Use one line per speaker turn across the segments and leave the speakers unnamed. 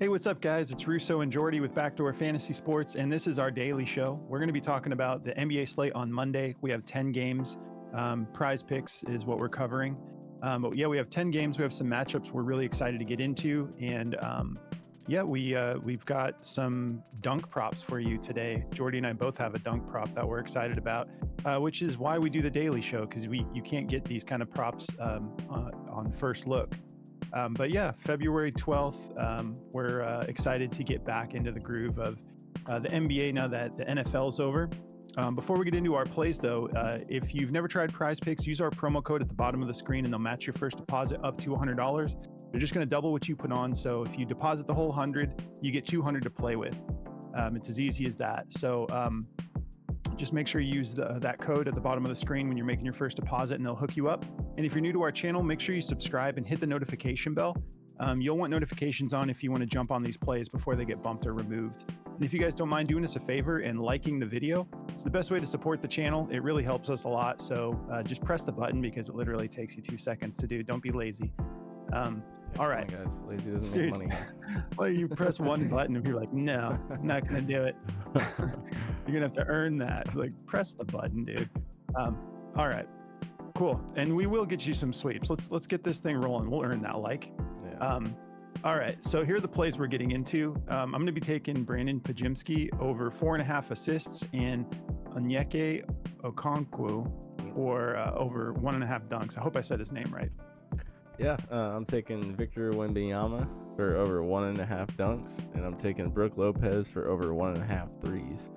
Hey, what's up, guys? It's Russo and Jordy with Backdoor Fantasy Sports, and this is our daily show. We're going to be talking about the NBA slate on Monday. We have 10 games. Prize picks is what we're covering. But yeah, we have 10 games. We have some matchups we're really excited to get into. And we've got some dunk props for you today. Jordy and I both have a dunk prop that we're excited about, which is why we do the daily show, because you can't get these kind of props on first look. But yeah, February 12th, we're excited to get back into the groove of the NBA now that the NFL is over. Before we get into our plays, though, if you've never tried Prize Picks, use our promo code at the bottom of the screen and they'll match your first deposit up to $100. They're just going to double what you put on. So if you deposit the whole 100, you get 200 to play with. It's as easy as that. So just make sure you use that code at the bottom of the screen when you're making your first deposit, and they'll hook you up. And if you're new to our channel, make sure you subscribe and hit the notification bell. You'll want notifications on if you want to jump on these plays before they get bumped or removed. And if you guys don't mind doing us a favor and liking the video, it's the best way to support the channel. It really helps us a lot. So just press the button because it literally takes you 2 seconds to do. Don't be lazy. All right,
guys. Lazy doesn't
Seriously.
make money.
Well, you press one button and you're like, no, I'm not going to do it. You're going to have to earn that. It's like, press the button, dude. All right, cool. And we will get you some sweeps. Let's get this thing rolling. We'll earn that like.
Yeah.
All right, so here are the plays we're getting into. I'm going to be taking Brandon Pajimski over 4.5 assists and Onyeka Okonkwo or over 1.5 dunks. I hope I said his name right.
Yeah, I'm taking Victor Wembanyama for over 1.5 dunks, and I'm taking Brook Lopez for over 1.5 threes.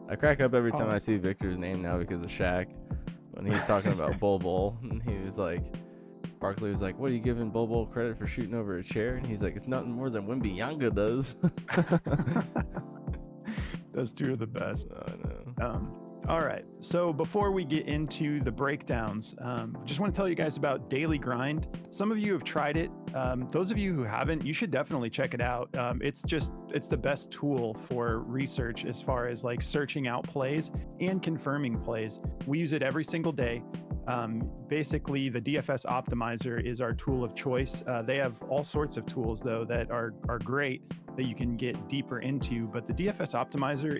I crack up every time I see Victor's name now because of Shaq. When he's talking about Bol, and he was like, Barkley was like, what are you giving Bol credit for shooting over a chair? And he's like, it's nothing more than Wembanyama does.
Those two are the best.
I know.
All right, so before we get into the breakdowns, just want to tell you guys about Daily Grind. Some of you have tried it. Those of you who haven't, you should definitely check it out. It's the best tool for research as far as like searching out plays and confirming plays. We use it every single day. Basically, the DFS optimizer is our tool of choice. They have all sorts of tools though that are great that you can get deeper into, but the DFS optimizer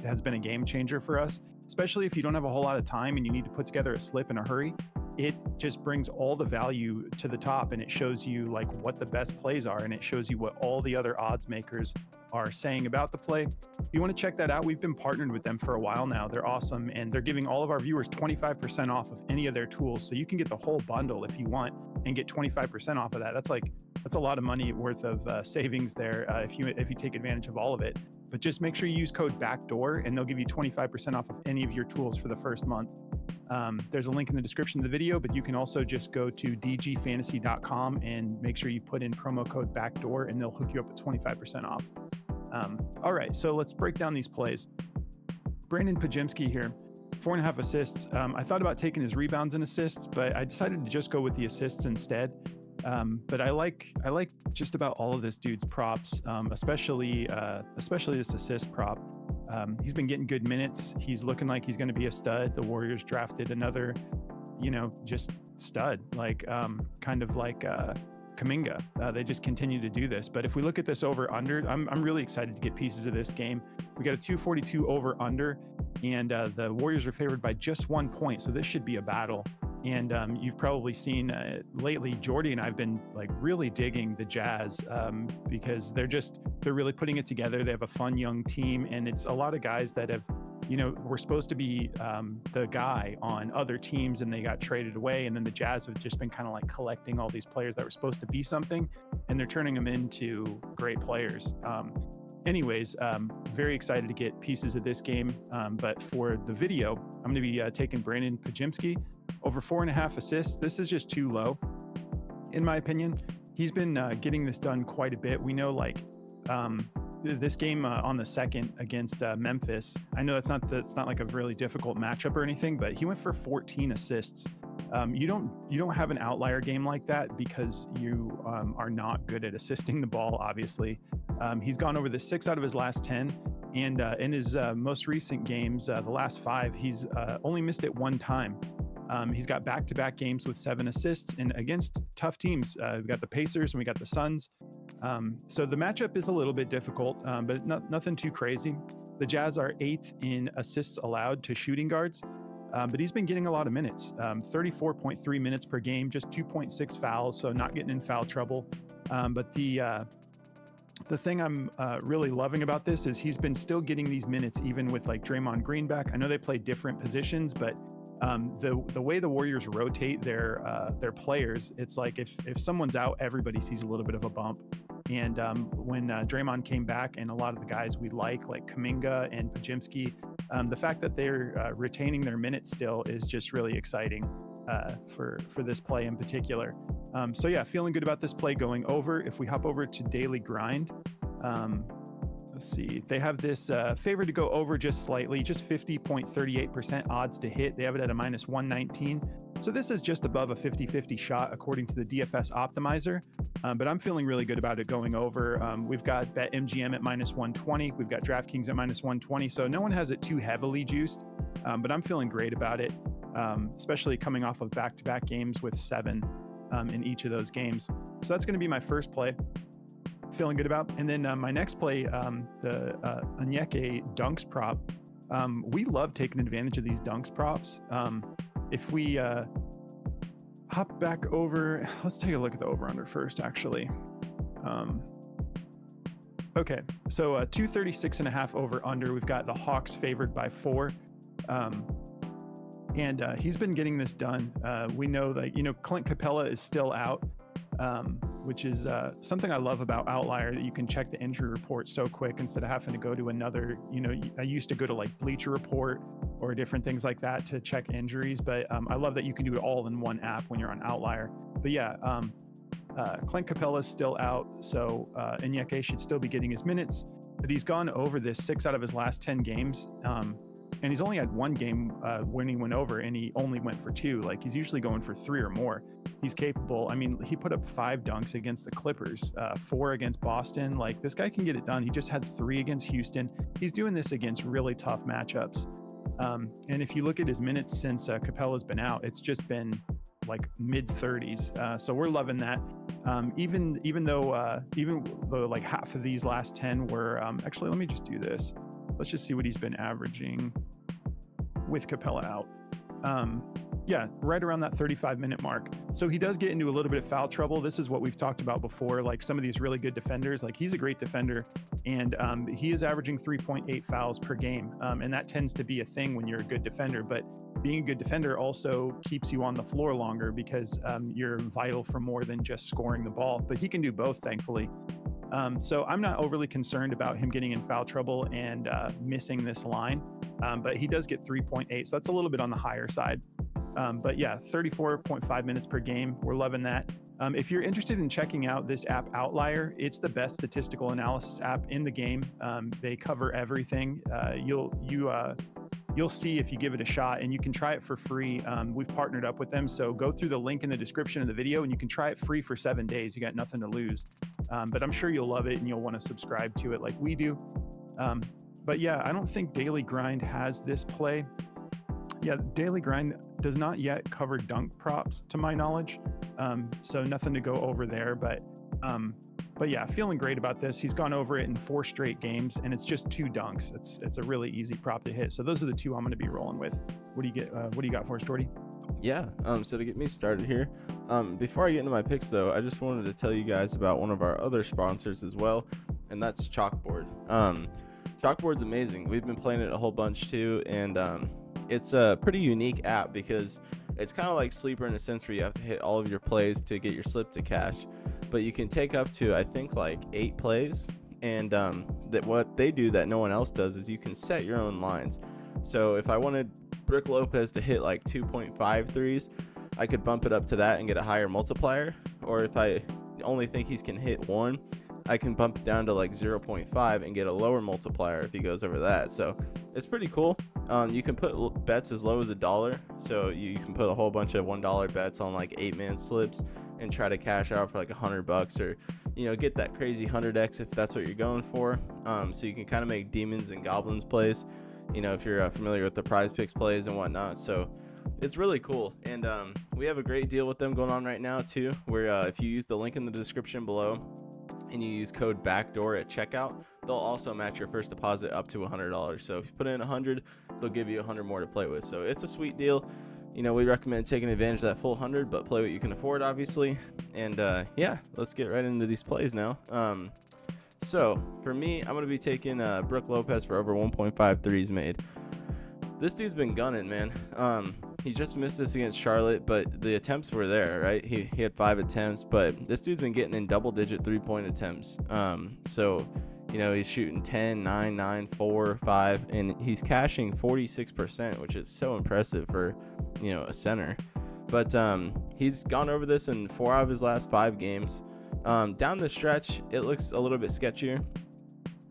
has been a game changer for us, especially if you don't have a whole lot of time and you need to put together a slip in a hurry. It just brings all the value to the top, and it shows you like what the best plays are, and it shows you what all the other odds makers are saying about the play. If you want to check that out, we've been partnered with them for a while now. They're awesome, and they're giving all of our viewers 25% off of any of their tools. So you can get the whole bundle if you want and get 25% off of that. That's a lot of money worth of savings there if you take advantage of all of it. But just make sure you use code BACKDOOR, and they'll give you 25% off of any of your tools for the first month. There's a link in the description of the video, but you can also just go to dgfantasy.com and make sure you put in promo code BACKDOOR, and they'll hook you up with 25% off. All right, so let's break down these plays. Brandon Pajimski here, 4.5 assists. I thought about taking his rebounds and assists, but I decided to just go with the assists instead. But I like just about all of this dude's props, especially this assist prop. He's been getting good minutes. He's looking like he's going to be a stud. The Warriors drafted another, just stud, kind of like Kuminga. They just continue to do this. But if we look at this over under, I'm really excited to get pieces of this game. We got a 242 over under, and the Warriors are favored by just 1 point. So this should be a battle. And you've probably seen lately, Jordy and I've been like really digging the Jazz because they're really putting it together. They have a fun young team, and it's a lot of guys that have, were supposed to be the guy on other teams, and they got traded away. And then the Jazz have just been kind of like collecting all these players that were supposed to be something, and they're turning them into great players. Anyways, very excited to get pieces of this game. But for the video, I'm going to be taking Brandon Pajimski over 4.5 assists. This is just too low, in my opinion. He's been getting this done quite a bit. We know this game on the second against Memphis. I know that's not like a really difficult matchup or anything, but he went for 14 assists. You don't have an outlier game like that because you are not good at assisting the ball, obviously. He's gone over the 6 out of his last 10, and in his most recent games, the last 5, he's only missed it 1 time. He's got back-to-back games with 7 assists, and against tough teams. We've got the Pacers and we got the Suns. So the matchup is a little bit difficult, but nothing too crazy. The Jazz are 8th in assists allowed to shooting guards, but he's been getting a lot of minutes, 34.3 minutes per game, just 2.6 fouls, so not getting in foul trouble. But the thing I'm really loving about this is he's been still getting these minutes even with like Draymond Green back. I know they play different positions, but the way the Warriors rotate their players, it's like if someone's out, everybody sees a little bit of a bump. And when Draymond came back, and a lot of the guys we like Kuminga and Pajimski, the fact that they're retaining their minutes still is just really exciting for this play in particular. So yeah, feeling good about this play going over. If we hop over to Daily Grind, let's see, they have this favored to go over just slightly, just 50.38% odds to hit. They have it at a minus 119. So this is just above a 50-50 shot according to the DFS optimizer. But I'm feeling really good about it going over. We've got BetMGM at minus 120. We've got DraftKings at minus 120. So no one has it too heavily juiced, but I'm feeling great about it, especially coming off of back-to-back games with 7 in each of those games. So that's going to be my first play. Feeling good about. And then my next play, the Onyeka dunks prop. We love taking advantage of these dunks props. If we hop back over, let's take a look at the over-under first, actually. Okay, so 236.5 over-under. We've got the Hawks favored by 4. And he's been getting this done. We know that, Clint Capella is still out, which is something I love about Outlier, that you can check the injury report so quick instead of having to go to another, I used to go to like Bleacher Report or different things like that to check injuries. But I love that you can do it all in one app when you're on Outlier. But yeah, Clint Capella is still out. So Onyeka should still be getting his minutes, but he's gone over this 6 out of his last 10 games. And he's only had 1 game when he went over, and he only went for 2. Like, he's usually going for 3 or more. He's capable. I mean, he put up 5 dunks against the Clippers, 4 against Boston. Like, this guy can get it done. He just had 3 against Houston. He's doing this against really tough matchups. And if you look at his minutes since Capella's been out, it's just been like mid 30s. So we're loving that. Even though like half of these last 10 were actually, let me just do this. Let's just see what he's been averaging with Capella out. Yeah, right around that 35-minute mark. So he does get into a little bit of foul trouble. This is what we've talked about before, like some of these really good defenders, like he's a great defender, and he is averaging 3.8 fouls per game. And that tends to be a thing when you're a good defender, but being a good defender also keeps you on the floor longer because you're vital for more than just scoring the ball, but he can do both, thankfully. So I'm not overly concerned about him getting in foul trouble and missing this line, but he does get 3.8, so that's a little bit on the higher side. But yeah, 34.5 minutes per game. We're loving that. If you're interested in checking out this app Outlier, it's the best statistical analysis app in the game. They cover everything. You'll see if you give it a shot, and you can try it for free. We've partnered up with them, so go through the link in the description of the video and you can try it free for 7 days. You got nothing to lose. But I'm sure you'll love it and you'll want to subscribe to it like we do. But yeah, I don't think Daily Grind has this play. Yeah, Daily Grind does not yet cover dunk props to my knowledge. So nothing to go over there, but yeah, feeling great about this. He's gone over it in 4 straight games, and it's just 2 dunks. It's a really easy prop to hit. So those are the 2 I'm going to be rolling with. What do you got for us, Jordy?
Yeah, so to get me started here, before I get into my picks though, I just wanted to tell you guys about one of our other sponsors as well, and that's Chalkboard. Chalkboard's amazing. We've been playing it a whole bunch too, and it's a pretty unique app because it's kind of like Sleeper in a sense where you have to hit all of your plays to get your slip to cash, but you can take up to, I think, like 8 plays, and that what they do that no one else does is you can set your own lines. So if I wanted Brook Lopez to hit like 2.5 threes, I could bump it up to that and get a higher multiplier, or if I only think he can hit 1, I can bump it down to like 0.5 and get a lower multiplier if he goes over that. So it's pretty cool. You can put bets as low as $1, so you can put a whole bunch of $1 bets on like 8-man slips and try to cash out for like $100, or get that crazy 100x if that's what you're going for. So you can kind of make demons and goblins plays, if you're familiar with the Prize Picks plays and whatnot. So it's really cool, and we have a great deal with them going on right now too, where if you use the link in the description below, and you use code backdoor at checkout, they'll also match your first deposit up to $100. So if you put in 100, they'll give you 100 more to play with. So it's a sweet deal. We recommend taking advantage of that full 100, but play what you can afford, obviously. And yeah, let's get right into these plays now. So for me, I'm gonna be taking Brook Lopez for over 1.5 threes made. This dude's been gunning, man. He just missed this against Charlotte, but the attempts were there, right? He had 5 attempts, but this dude's been getting in double-digit 3-point attempts. So he's shooting 10, 9, 9, 4, 5, and he's cashing 46%, which is so impressive for a center. But he's gone over this in 4 out of his last 5 games. Down the stretch, it looks a little bit sketchier.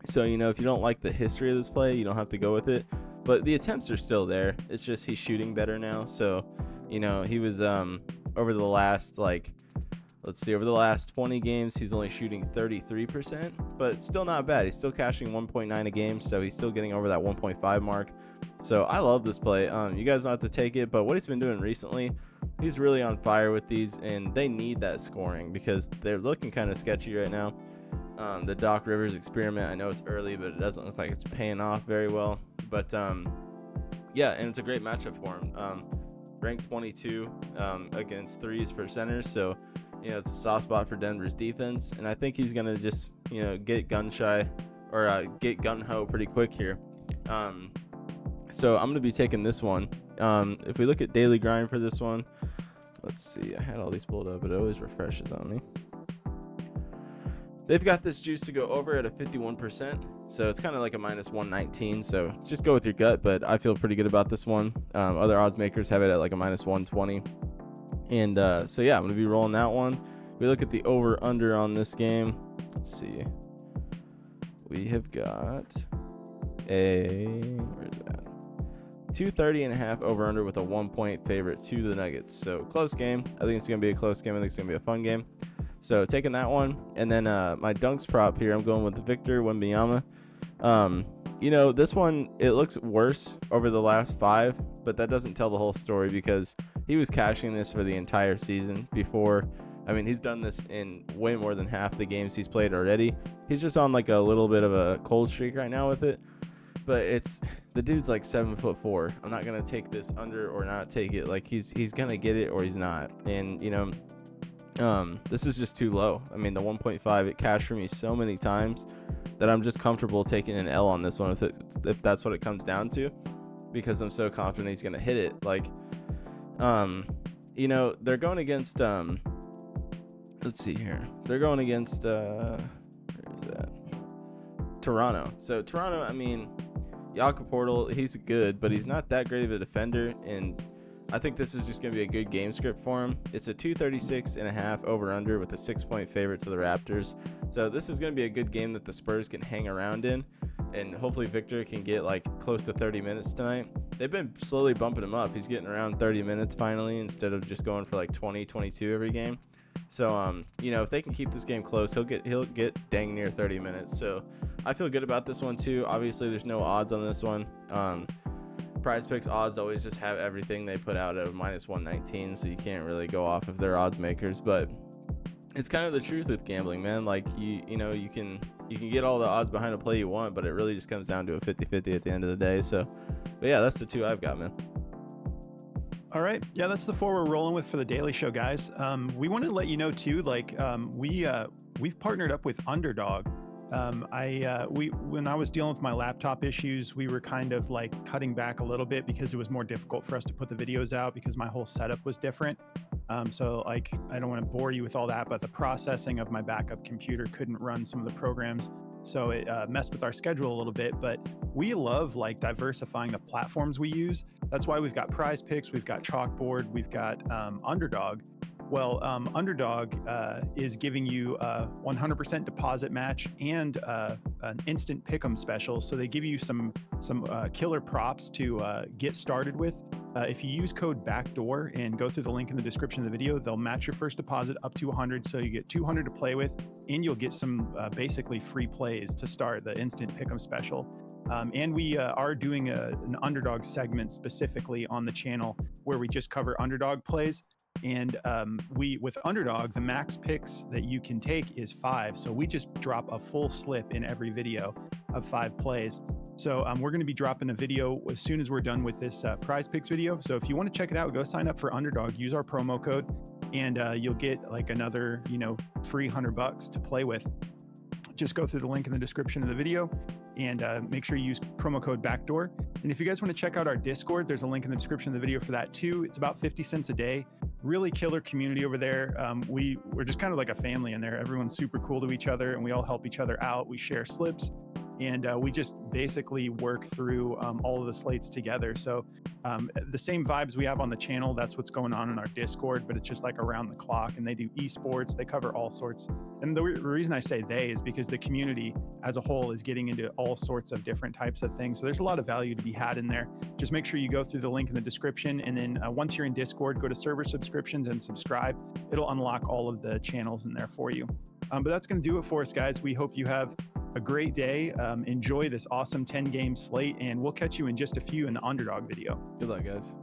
So if you don't like the history of this play, you don't have to go with it. But the attempts are still there. It's just he's shooting better now. So he was over the last over the last 20 games, he's only shooting 33%, but still not bad. He's still cashing 1.9 a game, so he's still getting over that 1.5 mark. So I love this play. You guys don't have to take it, but what he's been doing recently, he's really on fire with these, and they need that scoring because they're looking kind of sketchy right now. The Doc Rivers experiment, I know it's early, but it doesn't look like it's paying off very well. But yeah, and it's a great matchup for him. Ranked 22 against threes for centers, so it's a soft spot for Denver's defense, and I think he's gonna just get gun shy or get gun ho pretty quick here. So I'm gonna be taking this one. If we look at daily grind for this one, let's see. I had all these pulled up, but it always refreshes on me. They've got this juice to go over at a 51%, so it's kind of like a minus 119. So just go with your gut, but I feel pretty good about this one. Other odds makers have it at like a minus 120. And so yeah, I'm going to be rolling that one. We look at the over-under on this game. Let's see. We have got where's that? 230.5 over-under with a 1-point favorite to the Nuggets. So close game. I think it's going to be a close game. I think it's going to be a fun game. So taking that one. And then my dunks prop here, I'm going with Victor Wembanyama. This one, it looks worse over the last 5, but that doesn't tell the whole story because he was cashing this for the entire season before. I mean, he's done this in way more than half the games he's played already. He's just on like a little bit of a cold streak right now with it. But the dude's like 7'4". I'm not gonna take this under or not take it. Like he's gonna get it or he's not. And this is just too low. I mean, the 1.5, it cashed for me so many times that I'm just comfortable taking an L on this one if that's what it comes down to, because I'm so confident he's gonna hit it. Like, they're going against let's see here. They're going against where's that? Toronto. So Toronto, I mean, Jakob Portal, he's good, but he's not that great of a defender, and I think this is just going to be a good game script for him. It's a 236.5 over-under with a 6-point favorite to the Raptors. So this is going to be a good game that the Spurs can hang around in, and hopefully Victor can get like close to 30 minutes tonight. They've been slowly bumping him up. He's getting around 30 minutes finally instead of just going for like 20, 22 every game. So, if they can keep this game close, he'll get dang near 30 minutes. So I feel good about this one too. Obviously, there's no odds on this one. Prize Picks odds always just have everything they put out at minus 119, so you can't really go off of their odds makers. But it's kind of the truth with gambling, man. Like you can get all the odds behind a play you want, but it really just comes down to a 50-50 at the end of the day. So, but yeah, that's the 2 I've got, man.
All right. Yeah, that's the 4 we're rolling with for the Daily Show, guys. We want to let you know too, we've partnered up with Underdog. When I was dealing with my laptop issues, we were kind of like cutting back a little bit because it was more difficult for us to put the videos out because my whole setup was different. So like, I don't want to bore you with all that, but the processing of my backup computer couldn't run some of the programs. So it messed with our schedule a little bit, but we love like diversifying the platforms we use. That's why we've got Prize Picks, we've got Chalkboard, we've got Underdog. Well, Underdog is giving you a 100% deposit match and an instant pick'em special. So they give you some killer props to get started with. If you use code BACKDOOR and go through the link in the description of the video, they'll match your first deposit up to 100. So you get 200 to play with, and you'll get some basically free plays to start the instant pick'em special. And we are doing an Underdog segment specifically on the channel where we just cover Underdog plays. And we, with Underdog, the max picks that you can take is 5. So we just drop a full slip in every video of 5 plays. So we're going to be dropping a video as soon as we're done with this prize picks video. So if you want to check it out, go sign up for Underdog, use our promo code, and you'll get like another, free $100 to play with. Just go through the link in the description of the video and make sure you use promo code backdoor. And if you guys want to check out our Discord, there's a link in the description of the video for that too. It's about 50 cents a day. Really killer community over there. We're just kind of like a family in there. Everyone's super cool to each other and we all help each other out. We share slips and we just basically work through all of the slates together. So the same vibes we have on the channel, that's what's going on in our Discord, but it's just like around the clock, and they do esports, they cover all sorts. And the reason I say they is because the community as a whole is getting into all sorts of different types of things. So there's a lot of value to be had in there. Just make sure you go through the link in the description. And then once you're in Discord, go to server subscriptions and subscribe. It'll unlock all of the channels in there for you. But that's going to do it for us, guys. We hope you have a great day. Enjoy this awesome 10-game slate, and we'll catch you in just a few in the Underdog video.
Good luck, guys.